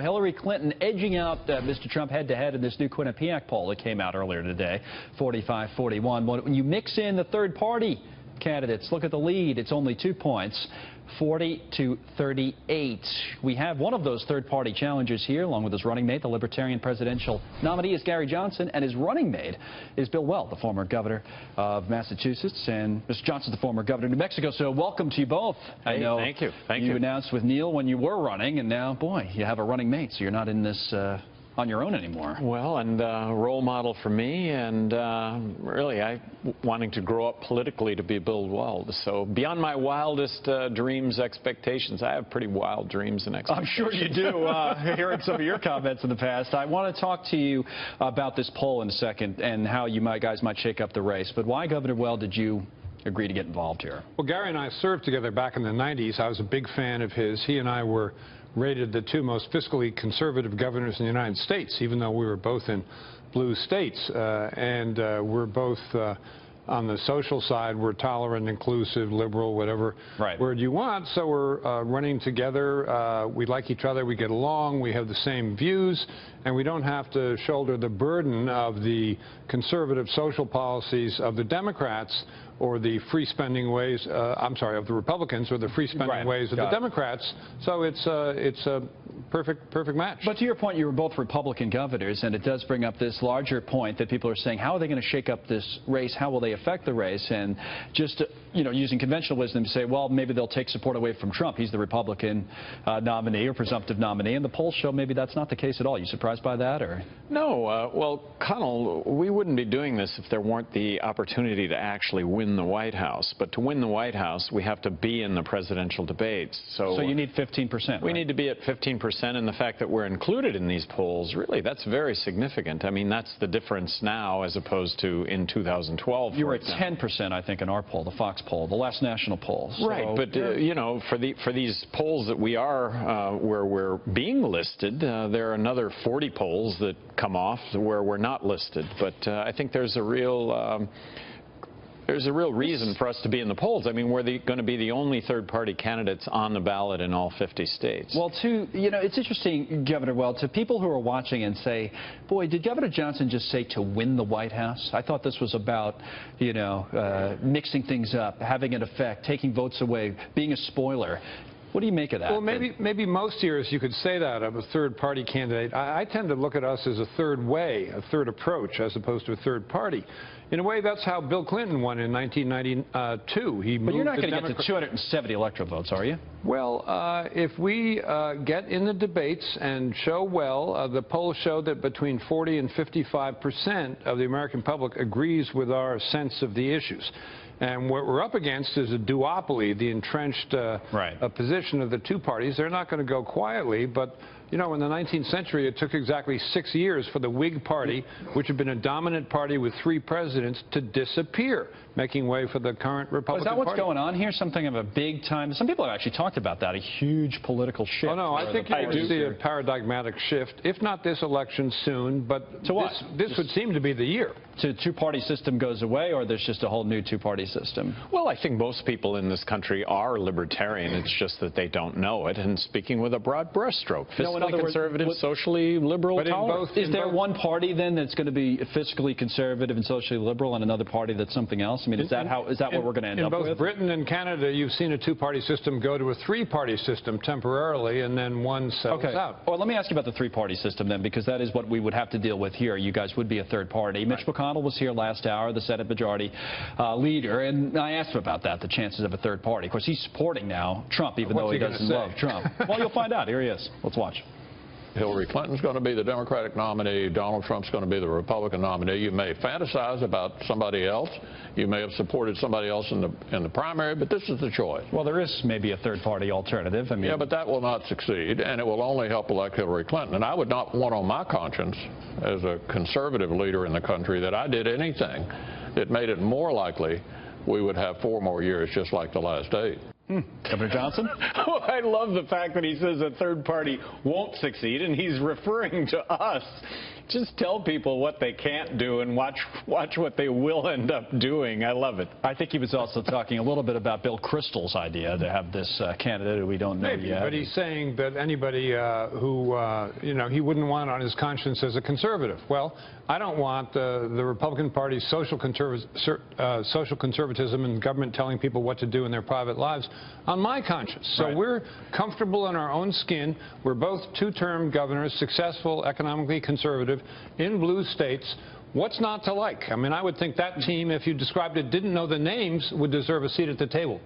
Hillary Clinton edging out Mr. Trump head-to-head in this new Quinnipiac poll that came out earlier today, 45-41. When you mix in the third-party candidates, look at the lead. It's only 2 points, 40-38. We have one of those third-party challengers here, along with his running mate. The Libertarian presidential nominee is Gary Johnson, and his running mate is Bill Weld, the former governor of Massachusetts, and Mr. Johnson's the former governor of New Mexico. So welcome to you both. Hey, I know thank you. You announced with Neil when you were running, and now, boy, you have a running mate, so you're not in this on your own anymore. Well, and role model for me, and really, wanting to grow up politically to be Bill Weld. So beyond my wildest dreams, expectations, I have pretty wild dreams and expectations. I'm sure you do, hearing some of your comments in the past. I want to talk to you about this poll in a second and how you guys might shake up the race. But why, Governor Weld, did you agree to get involved here? Well, Gary and I served together back in the 90s. I was a big fan of his. He and I were rated the two most fiscally conservative governors in the United States, even though we were both in blue states. We're both on the social side, we're tolerant, inclusive, liberal, whatever word you want. So we're running together. We like each other. We get along. We have the same views. And we don't have to shoulder the burden of the conservative social policies of the Democrats or the free spending ways, of the Republicans, or the free spending ways of the Democrats. So it's a perfect match. But to your point, you were both Republican governors, and it does bring up this larger point that people are saying, how are they going to shake up this race? How will they affect the race? And just, using conventional wisdom to say, well, maybe they'll take support away from Trump. He's the Republican nominee or presumptive nominee, and the polls show maybe that's not the case at all. You surprised by that, or? No. Well, Connell, we wouldn't be doing this if there weren't the opportunity to actually win the White House. But to win the White House, we have to be in the presidential debates. So you need 15%. We need to be at 15%, and the fact that we're included in these polls, really, that's very significant. I mean, that's the difference now as opposed to in 2012. You were at 10%, I think, in our poll, the Fox poll, the last national poll. So, right, but for these polls that we are where we're being listed, there are another 40 polls that come off where we're not listed. But I think there's a real reason for us to be in the polls. I mean, we're going to be the only third-party candidates on the ballot in all 50 states. Well, it's interesting, Governor Weld, to people who are watching and say, boy, did Governor Johnson just say to win the White House? I thought this was about, mixing things up, having an effect, taking votes away, being a spoiler. What do you make of that? Well, maybe most years you could say that of a third-party candidate. I tend to look at us as a third way, a third approach, as opposed to a third party. In a way, that's how Bill Clinton won in 1992. But you're not going to get to 270 electoral votes, are you? Well, if we get in the debates and show well, the polls show that between 40 and 55% of the American public agrees with our sense of the issues. And what we're up against is a duopoly, the entrenched position of the two parties. They're not going to go quietly, but in the 19th century, it took exactly 6 years for the Whig Party, which had been a dominant party with 3 presidents, to disappear, making way for the current Republican Party. Is that what's going on here? Something of a big time? Some people have actually talked about that, a huge political shift. Oh, no, I think you're going to see a paradigmatic shift, if not this election soon, but to what? This would seem to be the year. To two-party system goes away, or there's just a whole new two-party system? Well, I think most people in this country are libertarian. It's just that they don't know it. And speaking with a broad brushstroke, fiscally conservative, socially liberal, tolerant. Is there one party then that's going to be fiscally conservative and socially liberal, and another party that's something else? I mean, is that what we're going to end up with? In both Britain and Canada, you've seen a two-party system go to a three-party system temporarily, and then one settles out. Well, let me ask you about the three-party system then, because that is what we would have to deal with here. You guys would be a third party. Mitch McConnell was here last hour, the Senate Majority Leader, and I asked him about that, the chances of a third party. Of course, he's supporting now Trump, even though he doesn't love Trump. Well, you'll find out. Here he is. Let's watch. Hillary Clinton's going to be the Democratic nominee. Donald Trump's going to be the Republican nominee. You may fantasize about somebody else. You may have supported somebody else in the primary, but this is the choice. Well, there is maybe a third-party alternative. I mean, yeah, but that will not succeed, and it will only help elect Hillary Clinton. And I would not want on my conscience, as a conservative leader in the country, that I did anything that made it more likely we would have 4 more years just like the last 8. Governor Johnson? Oh, I love the fact that he says a third party won't succeed, and he's referring to us. Just tell people what they can't do and watch what they will end up doing. I love it. I think he was also talking a little bit about Bill Kristol's idea to have this candidate who we don't know Maybe, yet. but he's saying that anybody who, he wouldn't want on his conscience as a conservative. Well, I don't want the Republican Party's social conservatism and government telling people what to do in their private lives on my conscience. So we're comfortable in our own skin. We're both two-term governors, successful, economically conservative, in blue states. What's not to like? I mean, I would think that team, if you described it, didn't know the names, would deserve a seat at the table.